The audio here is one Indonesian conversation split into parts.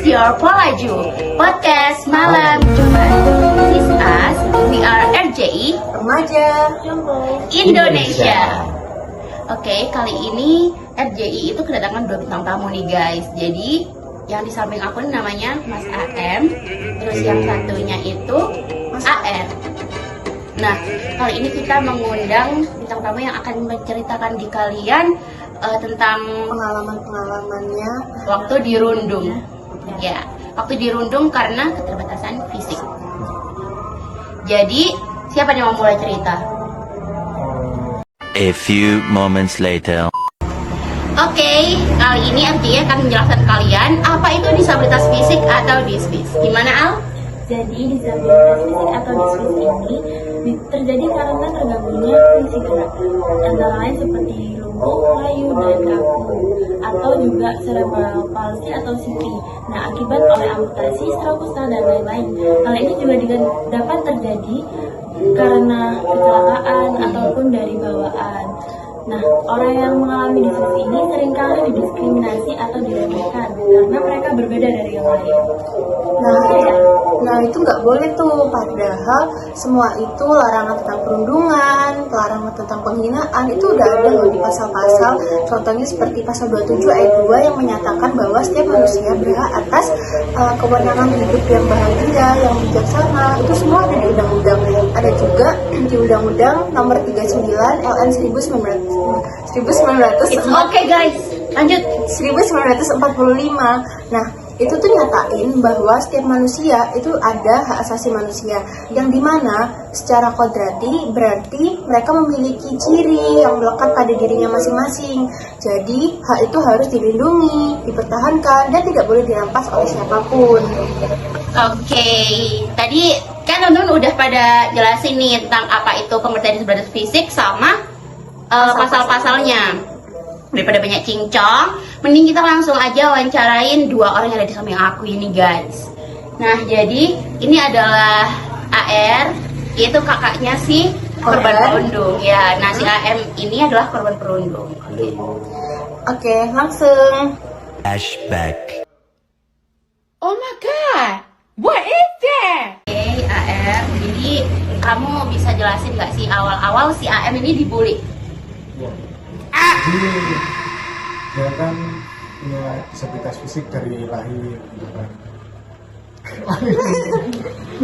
is your Polaju podcast malam Jumat. This is us. We are RJI Remaja Indonesia. Oke, kali ini RJI itu kedatangan 2 bintang tamu nih guys. Jadi yang di samping aku ini namanya Mas AM, terus yang satunya itu Mas AR. Nah, kali ini kita mengundang bintang tamu yang akan menceritakan di kalian tentang pengalaman-pengalamannya waktu dirundung. Ya, waktu dirundung karena keterbatasan fisik. Jadi, siapa yang mau mulai cerita? A few moments later. Oke, kali ini RJI akan menjelaskan kalian apa itu disabilitas fisik atau disfis. Gimana Al? Jadi disabilitas fisik atau disfis ini terjadi karena terganggunya fungsi gerak, antara lain seperti lumpuh, layu, dan kaku, atau juga cerebral palsy atau CP. Nah, akibat oleh amputasi, stroke, dan lain-lain. Hal ini juga dapat terjadi karena kecelakaan ataupun dari bawaan. Nah, orang yang mengalami disfis ini seringkali didiskriminasi atau diremehkan karena mereka berbeda dari yang lain. Nah itu nggak boleh tuh, padahal semua itu larangan tentang perundungan, larangan tentang penghinaan itu udah ada loh di pasal-pasal. Contohnya seperti pasal 27 ayat 2 yang menyatakan bahwa setiap manusia berhak atas kewenangan hidup yang bahagia, yang bijaksana. Itu semua ada di undang-undang. Ada juga di undang-undang nomor 39 LN 1945. Oke guys, lanjut. 1945. Nah, itu tuh nyatain bahwa setiap manusia itu ada hak asasi manusia yang dimana secara kodrati berarti mereka memiliki ciri yang melekat pada dirinya masing-masing. Jadi hak itu harus dilindungi, dipertahankan, dan tidak boleh dirampas oleh siapapun. Oke, tadi kan teman-teman udah pada jelasin nih tentang apa itu pengertian disabilitas fisik sama pasal-pasalnya. Daripada banyak cincong, mending kita langsung aja wawancarain 2 orang yang ada di samping aku ini guys. Nah, jadi ini adalah AR, yaitu kakaknya si korban perundung ya. Nah, si AM ini adalah korban perundung. Oke, langsung. Flashback. Oh my god, what is that? Oke, AR, jadi kamu bisa jelasin nggak sih awal-awal si AM ini dibully? Jadi dia kan punya disabilitas fisik dari lahir gitu kan.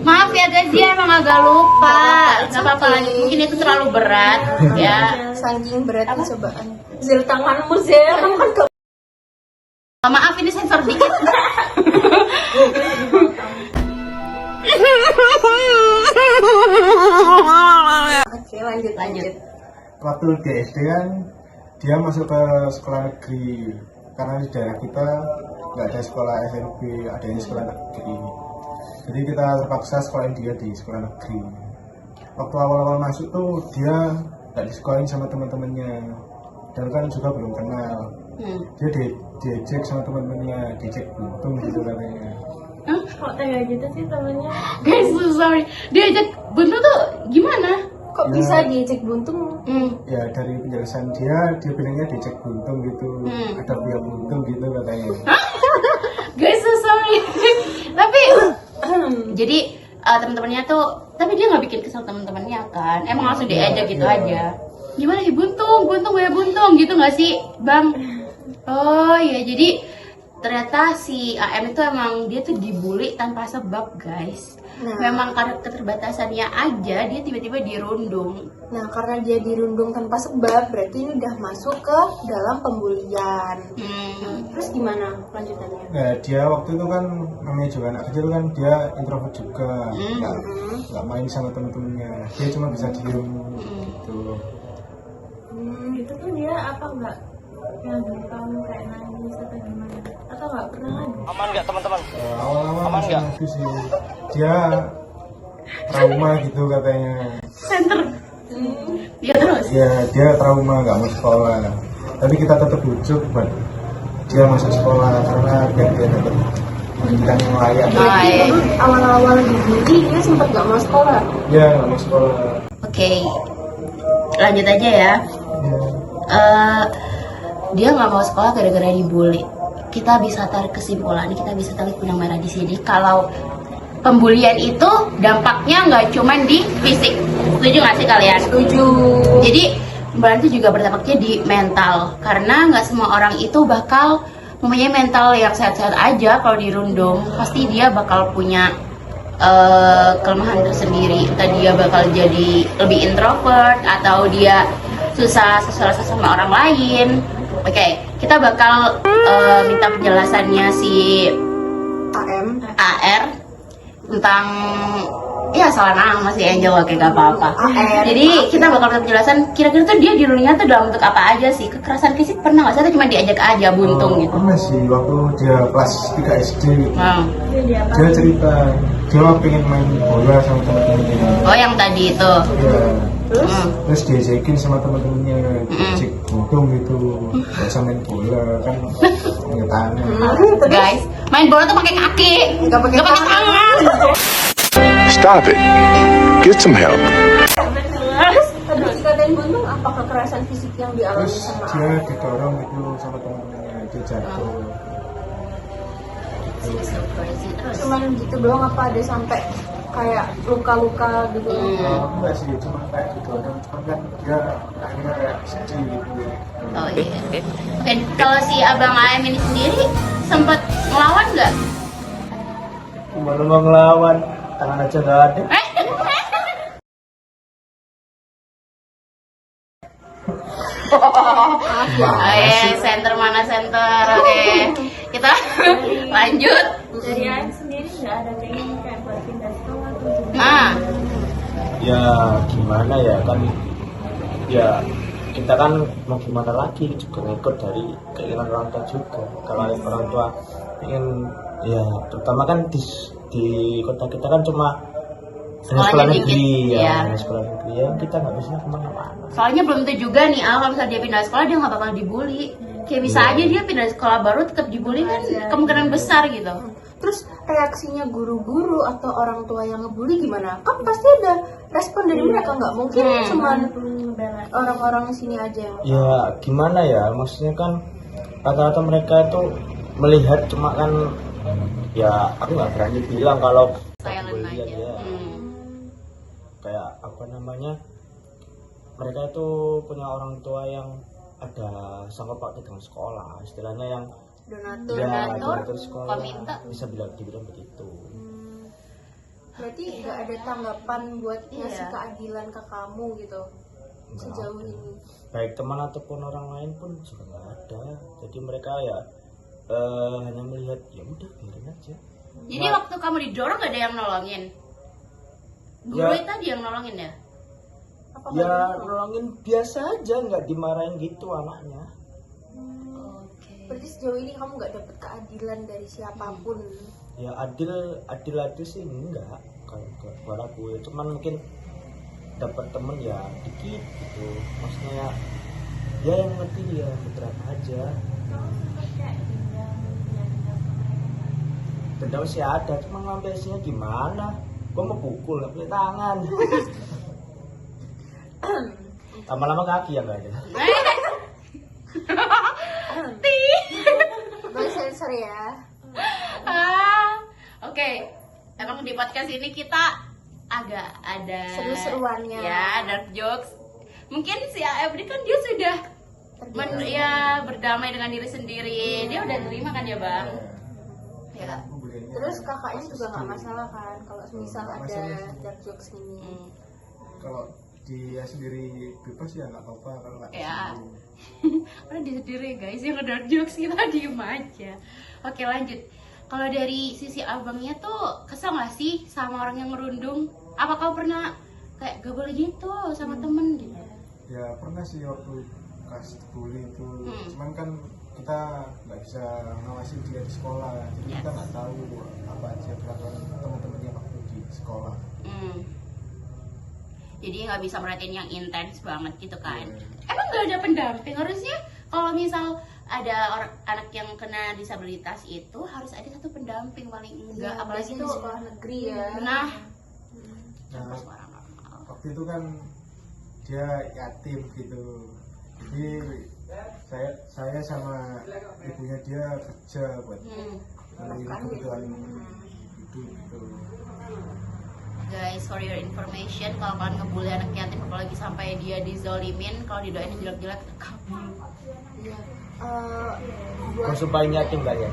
Maaf ya guys, dia emang agak lupa. Gak apa-apa, mungkin itu terlalu berat ya. Saking beratnya cobaan. Zil tanganmu, Zil. Kamu kan Maaf, ini sensor dikit. Oke, lanjut. Waktu di SD kan dia masuk ke sekolah negeri karena di daerah kita nggak ada sekolah SMP, adanya sekolah negeri. Jadi kita terpaksa sekolahin dia di sekolah negeri. Waktu awal-awal masuk tuh dia nggak disekolahin sama teman-temannya, dan kan juga belum kenal. Dia diejek sama teman-temannya, diejek buntung gitu katanya. Kok tega gitu sih temennya? Guys, so sorry. Diajak buntu tuh gimana? kok Ya. bisa diejek buntung? Ya dari penjelasan dia bilangnya diejek buntung gitu, ada buaya buntung gitu katanya. Guys, so sorry. Tapi jadi teman-temannya tuh, tapi dia nggak bikin kesel teman-temannya kan? Emang langsung diajak gitu aja. Gimana sih buntung buaya buntung gitu nggak sih, Bang? Oh ya, jadi ternyata si AM itu emang dia tuh dibully tanpa sebab guys. Nah. Memang karena keterbatasannya aja dia tiba-tiba dirundung. Nah, karena dia dirundung tanpa sebab, berarti ini udah masuk ke dalam pembulian. Terus gimana lanjutannya? Nah dia waktu itu kan namanya juga anak kecil kan, dia introvert juga, nggak main sama temen-temennya, dia cuma bisa diem gitu. Itu tuh dia apa enggak yang kamu kayak nangis atau gimana? Atau enggak pernah lagi? Awal-awal masih nangis sih, dia trauma gitu katanya. Center. Ya terus. Ya dia trauma nggak mau sekolah, tapi kita tetap bujuk buat dia masuk sekolah karena biar dia dapat pendidikan yang layak. Baik. Awal-awal dibully, dia sempat gak mau sekolah. Dia nggak mau sekolah. Oke. Lanjut aja ya. Ya. Dia nggak mau sekolah gara-gara dibully. kita bisa tarik kesimpulan, kita bisa tarik benang merah di sini kalau pembulian itu dampaknya nggak cuma di fisik. Setuju nggak sih kalian? Setuju. Jadi pembulian itu juga berdampaknya di mental, karena nggak semua orang itu bakal mempunyai mental yang sehat-sehat aja. Kalau dirundung pasti dia bakal punya kelemahan tersendiri. Entah dia bakal jadi lebih introvert atau dia susah sosialisasi sama orang lain. Oke, kita bakal minta penjelasannya si AM. AR tentang ya salah nama sih Angel, oke gak apa-apa. AR. Jadi kita bakal minta penjelasan kira-kira tuh dia di dunia tuh dalam bentuk apa aja sih? Kekerasan fisik pernah nggak sih? Atau cuma diajak aja buntung gitu? Pernah sih, waktu dia kelas 3 SD Nah. dia cerita dia pengen main bola sama teman-temannya. Oh yang tadi itu. Ya, Hmm. terus diajakin sama teman-temannya cek buntung gitu, nggak usah main bola kan pakai tangan. Guys, main bola tuh pakai kaki, Nggak pakai tangan. Stop it. Get some help. Terus tadi dikatain buntung apa kekerasan fisik yang dialami Terus sama dia didorong gitu sama teman-temannya, dia jatuh. cuman gitu doang apa ada sampai kayak luka-luka gitu? Enggak sih, cuma kayak didorong, cuma kan dia akhirnya kayak sedih gitu. Oh iya. Oke, kalau si abang AM ini sendiri sempat ngelawan nggak? Gimana mau ngelawan, tangan aja nggak ada. Center mana center? Oke, kita lanjut. Dari AM sendiri nggak ada pengen kayak buat pindah sekolah atau gimana? Nah, Ya gimana ya kan, ya kita kan mau gimana lagi juga ngikut dari keinginan orang tua juga. Kalau orang tua ingin, ya terutama kan di kota kita kan cuma hanya sekolah Sekolahnya negeri dikit, ya, ya. hanya sekolah negeri ya, kita nggak bisa kemana-mana. soalnya belum tentu juga nih kalau misalnya dia pindah sekolah dia nggak bakal dibully. Kayak bisa aja dia pindah sekolah baru tetap dibully kan kemungkinan besar gitu. Terus reaksinya guru-guru atau orang tua yang ngebully gimana? Kan pasti ada respon dari mereka, nggak mungkin cuma orang-orang sini aja yang Ya gimana ya, maksudnya kan rata-rata mereka itu melihat cuma kan, ya aku nggak berani bilang kalau Silent pembulian aja. ya. Kayak apa namanya, mereka itu punya orang tua yang ada sangkut pautnya dengan sekolah, istilahnya yang donatur. ya Donatur, donatur sekolah, peminta. bisa dibilang begitu. Berarti nggak ada tanggapan buat ngasih Iya. keadilan ke kamu gitu Nggak sejauh ada. ini. Baik teman ataupun orang lain pun juga nggak ada, jadi mereka ya hanya melihat ya udah biarin aja. Jadi waktu kamu didorong gak ada yang nolongin? Guru Ya. tadi yang nolongin ya? Apa Ya nolongin biasa aja, nggak dimarahin gitu anaknya. Oke. Berarti sejauh ini kamu nggak dapet keadilan dari siapapun. Ya adil sih enggak kalau buat aku ya, cuman mungkin dapat temen ya dikit gitu, maksudnya ya yang ngerti ya beberapa aja. Dendam sih ada, cuma ngambilnya gimana, gua mau pukul nggak punya tangan. Lama-lama kaki yang nggak ada. Boleh sensor ya. Oke. Emang di podcast ini kita agak ada Seru-seruannya. ya, dark jokes. Mungkin si AF ini kan dia sudah ya berdamai dengan diri sendiri. Dia udah terima kan ya bang? Ya. Pembuliannya Terus kakaknya juga nggak SD. masalah kan kalau misal Nggak ada masalah. dark jokes ini. Hmm. Kalau dia sendiri bebas ya nggak apa-apa, kalau nggak Ya. sendiri. Udah dia sendiri guys yang dark jokes, kita diem aja. Oke lanjut. Kalau dari sisi abangnya tuh kesel gak sih sama orang yang ngerundung? Apa kau pernah kayak gak boleh gitu sama temen gitu? Ya pernah sih waktu kelas bully itu, Hmm. cuman kan kita nggak bisa ngawasi dia di sekolah, jadi Yes. kita nggak tahu apa aja perlakuan teman-temannya waktu di sekolah. Hmm. Jadi nggak bisa merhatiin yang intens banget gitu kan? Iya. Emang nggak ada pendamping? Harusnya kalau misal ada anak yang kena disabilitas itu harus ada satu pendamping paling enggak, Ya, apalagi biasanya itu di sekolah negeri ya. nah Nah, suara normal. waktu itu kan dia yatim gitu, jadi saya sama ibunya dia kerja buat memenuhi kebutuhan hidup gitu. Guys, for your information, kalau kalian ngebully anak yatim apalagi sampai dia dizolimin, kalau didoain jelek-jelek kabur. Iya. Kalau supaya yatim nggak ya?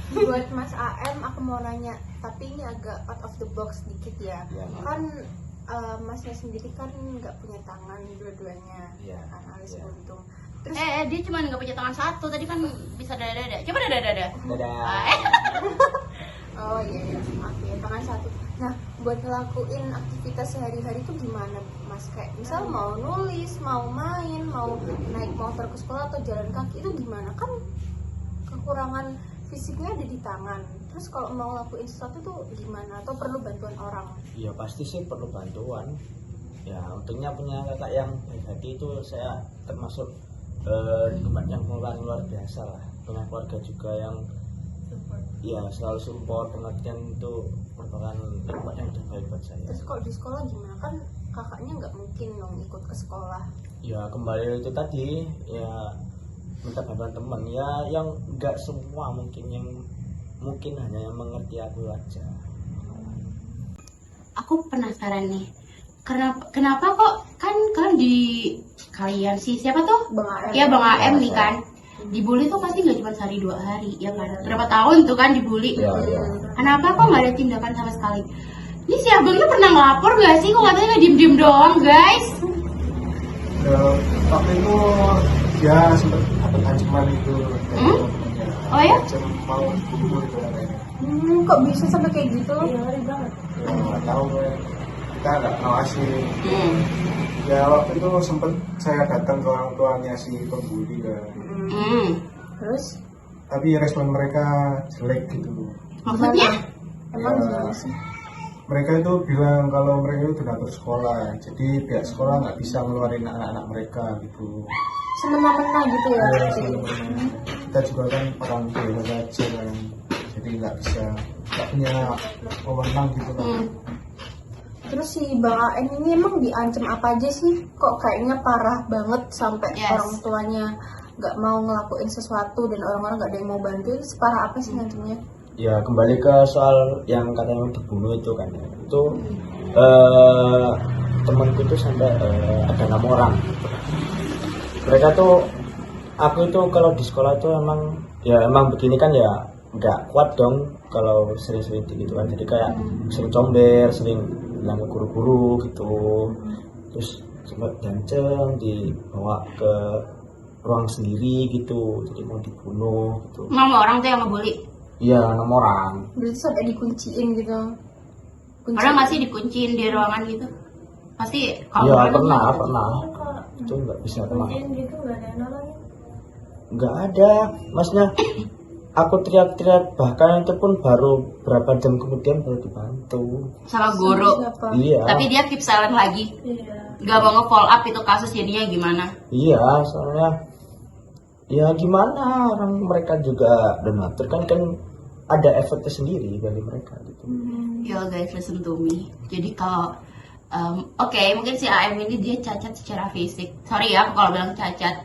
Buat Mas AM aku mau nanya, tapi ini agak out of the box dikit ya. Iya. Kan Masnya sendiri kan nggak punya tangan dua-duanya, Iya. kan alis Iya. buntung. Terus Dia cuma nggak punya tangan satu, tadi kan bisa dada-dada. Coba dada-dada. Dadah. oh iya, oke, tangan satu. Nah, buat ngelakuin aktivitas sehari-hari itu gimana, Mas? Kayak misal mau nulis, mau main, mau naik motor ke sekolah atau jalan kaki itu gimana? Kan kekurangan fisiknya ada di tangan. Terus kalau mau ngelakuin sesuatu tuh gimana? Atau perlu bantuan orang? Ya pasti sih perlu bantuan. Ya untungnya punya kakak yang baik hati itu saya termasuk tempat yang luar biasa lah. Punya keluarga juga yang ya selalu support, pengertian itu merupakan tempat yang terbaik buat saya. Terus kalau di sekolah gimana? Kan kakaknya nggak mungkin dong ikut ke sekolah. Ya kembali itu tadi ya minta bantuan teman ya, yang nggak semua mungkin, yang mungkin hanya yang mengerti aku aja. Aku penasaran nih, kenapa kok kan kalian sih siapa tuh? Bang AM. Ya Bang AM nih kan, dibully tuh pasti nggak cuma sehari 2 hari, ya kan? Berapa tahun tuh kan dibully? Ya. Kenapa kok nggak ada tindakan sama sekali? Ini si abangnya pernah ngelapor gak sih? Kok katanya nggak diem-diem doang, guys? Waktu itu dia sempat dapat ancaman itu. Oh ya? Macam mau bunuh itu katanya. Kok bisa sampai kayak gitu? Ngeri banget. Ya nggak tahu, kita nggak ngawasin. Ya waktu itu sempat saya datang ke orang tuanya si pembuli kan. Terus? Tapi respon mereka jelek gitu. Maksudnya? Emang Ya, gimana sih? mereka itu bilang kalau mereka itu donatur sekolah, jadi pihak sekolah nggak bisa ngeluarin anak-anak mereka gitu. Semena-mena gitu ya? Ya, sebenarnya kita juga kan orang biasa aja kan, jadi nggak punya wewenang gitu kan. Terus si Bang AM ini emang diancam apa aja sih? Kok kayaknya parah banget sampai Yes. orang tuanya nggak mau ngelakuin sesuatu dan orang-orang nggak ada yang mau bantuin. Separah apa sih ngancamnya? Ya kembali ke soal yang katanya dibunuh itu kan, itu temanku itu sampai ada 6 orang. Mereka tuh, aku itu kalau di sekolah itu emang begini kan ya nggak kuat dong kalau sering-sering gitu kan, jadi kayak sering comber, sering bilang ke guru-guru gitu, terus sempat diancam, dibawa ke ruang sendiri gitu, jadi mau dibunuh gitu. Mama orang tuh yang ngebully. Iya, 6 orang. Berarti sampai dikunciin gitu. Pernah nggak sih dikunciin di ruangan gitu? Pasti Iya, kalau pernah. Itu nggak bisa tenang. Kunciin gitu nggak ada yang nolongin. Nggak ada, maksudnya aku teriak-teriak, bahkan itu pun baru berapa jam kemudian baru dibantu. sama guru. Siapa? Iya. Tapi dia keep silent lagi. Iya. Gak mau nge-follow up itu kasus jadinya gimana? Iya, soalnya ya gimana, orang mereka juga donatur kan ada efeknya sendiri bagi mereka gitu. Yo guys, listen to me. Jadi kalau oke, mungkin si AM ini dia cacat secara fisik. Sorry ya kalau bilang cacat.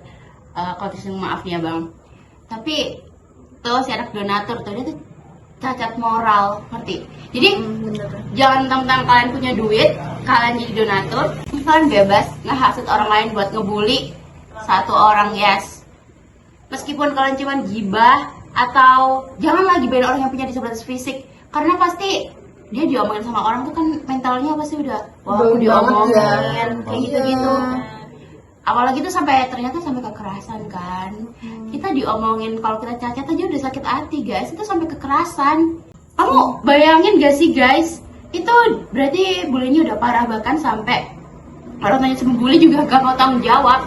Kalau tersinggung maaf ya bang. Tapi tuh si anak donatur tuh dia tuh cacat moral, ngerti? Jadi jangan tentang kalian punya duit, kalian jadi donatur, kalian bebas ngehasut orang lain buat ngebully satu orang, yes. Meskipun kalian cuma gibah atau jangan lagi gibahin orang yang punya disabilitas fisik, karena pasti dia diomongin sama orang tuh kan mentalnya pasti udah wah aku Down banget diomongin ya. kayak gitu-gitu. Apalagi tuh ternyata sampai kekerasan kan. Kita diomongin kalau kita cacat aja udah sakit hati guys, itu sampai kekerasan. Kamu bayangin gak sih guys, itu berarti bullyingnya udah parah, bahkan sampai orang tanya sama bully juga gak mau tanggung jawab.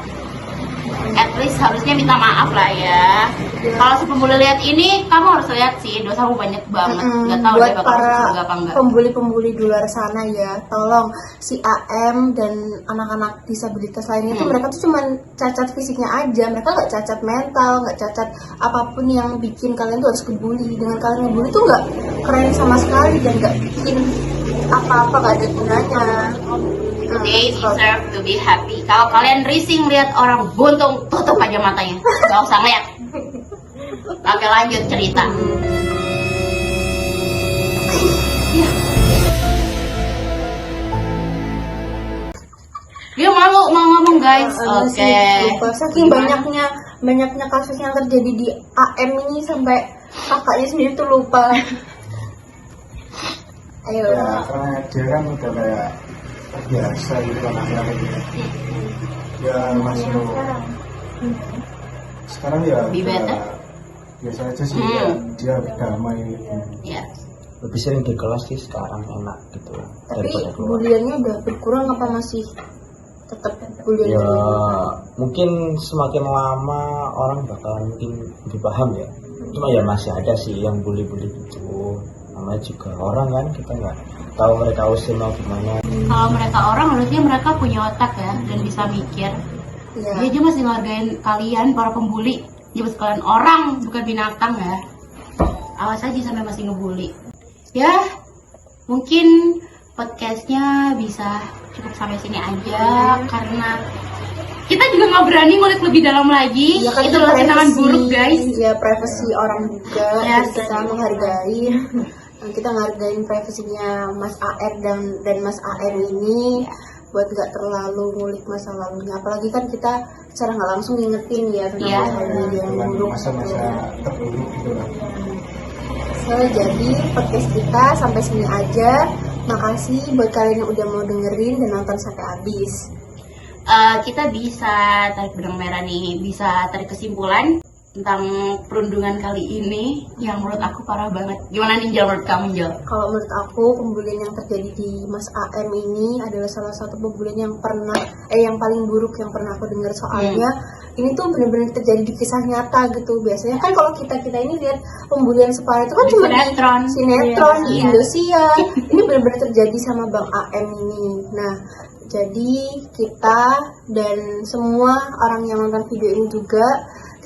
At least harusnya minta maaf lah ya. Kalau si pembuli lihat ini, kamu harus lihat sih dosamu banyak banget. Gak tahu buat deh bakal para masuk surga apa enggak. pembuli-pembuli di luar sana ya, tolong si AM dan anak-anak disabilitas lainnya itu mereka tuh cuman cacat fisiknya aja, mereka nggak cacat mental, nggak cacat apapun yang bikin kalian tuh harus kebuli. Dengan kalian ngebully tuh nggak keren sama sekali dan nggak bikin apa-apa, nggak ada gunanya. They deserve to be happy. Kalau kalian rising lihat orang buntung, tutup aja matanya. Gak usah ngeliat. Oke, lanjut cerita. Dia malu mau ngomong guys. Oke. Lupa. Saking banyaknya kasus yang terjadi di AM ini sampai kakaknya sendiri tuh lupa. Ayo. Ya karena dia kan udah kayak terbiasa gitu kan akhirnya gitu. Ya masih sekarang ya Be udah better? biasa aja sih ya, dia berdamai gitu. Ya. Lebih sering di kelas sih sekarang enak gitu Tapi daripada keluar. buliannya udah berkurang apa masih tetap bulian? Ya mungkin semakin lama orang bakalan mungkin lebih paham ya. Cuma ya masih ada sih yang bully-bully gitu. Namanya juga orang kan, kita nggak tahu mereka usia mau gimana. Kalau mereka orang, harusnya mereka punya otak ya dan bisa mikir. Ya. Dia aja masih ngehargain kalian para pembuli. Jemput kalian orang, bukan binatang ya. Awas aja sampai masih ngebully. Ya, mungkin podcastnya bisa cukup sampai sini aja karena kita juga nggak berani ngulik lebih dalam lagi. Ya kan Itu adalah kenangan privasi, buruk guys. Ya privasi orang juga. Yes. Kita menghargai. Kita menghargai privasinya Mas AR dan Mas AM ini buat gak terlalu ngulik masa lalunya. Apalagi kan kita secara nggak langsung ngingetin ya tentang Iya. hal-hal yang buruk. Masa-masa terburuk gitu lah. So, jadi podcast kita sampai sini aja. Makasih buat kalian yang udah mau dengerin dan nonton sampai habis. Kita bisa tarik benang merah nih, bisa tarik kesimpulan tentang perundungan kali ini yang menurut aku parah banget. Gimana Ninjal menurut kamu, Ninjal? Kalau menurut aku pembulian yang terjadi di Mas AM ini adalah salah satu pembulian yang yang paling buruk yang pernah aku dengar. Soalnya ini tuh benar-benar terjadi di kisah nyata gitu. Biasanya kan kalau kita ini lihat pembulian separah itu kan Di cuma sinetron. di sinetron di Iya. Indosiar. Ini benar-benar terjadi sama Bang AM ini. Nah, jadi kita dan semua orang yang nonton video ini juga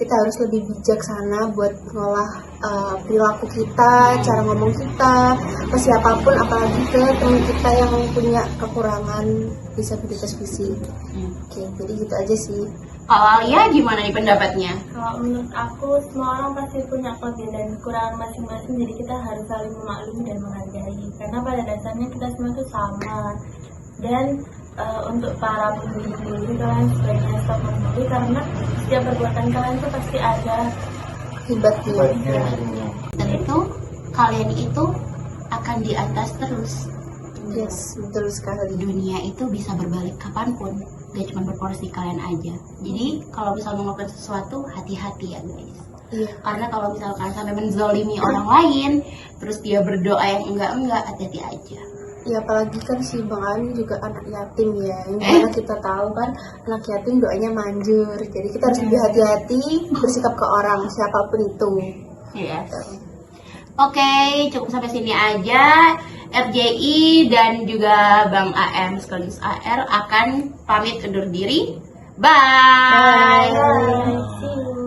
kita harus lebih bijaksana buat mengolah perilaku kita, cara ngomong kita, ke siapapun, apalagi ke teman kita yang punya kekurangan disabilitas fisik. Oke, jadi gitu aja sih. Kalau Alia gimana nih pendapatnya? Kalau menurut aku, semua orang pasti punya kelebihan dan kekurangan masing-masing, jadi kita harus saling memaklumi dan menghargai. Karena pada dasarnya kita semua itu sama. Dan untuk para pembuli-pembuli, kalian sebaiknya stop membuli karena setiap perbuatan kalian itu pasti ada Akibatnya. Baiknya semua. Dan itu kalian itu akan di atas terus. Yes, betul sekali. Dunia itu bisa berbalik kapanpun, gak cuma berporsi kalian aja. Jadi kalau misalnya melakukan sesuatu, hati-hati ya guys. Iya. Karena kalau misalkan sampai menzolimi orang lain, terus dia berdoa yang enggak, hati-hati aja. Ya apalagi kan si Bang Ali juga anak yatim ya. Yang mana kita tahu kan anak yatim doanya manjur. Jadi kita harus lebih hati-hati bersikap ke orang siapapun itu. Yes. Oke, cukup sampai sini aja. RJI dan juga Bang AM sekaligus AR akan pamit undur diri. Bye. Bye. See you.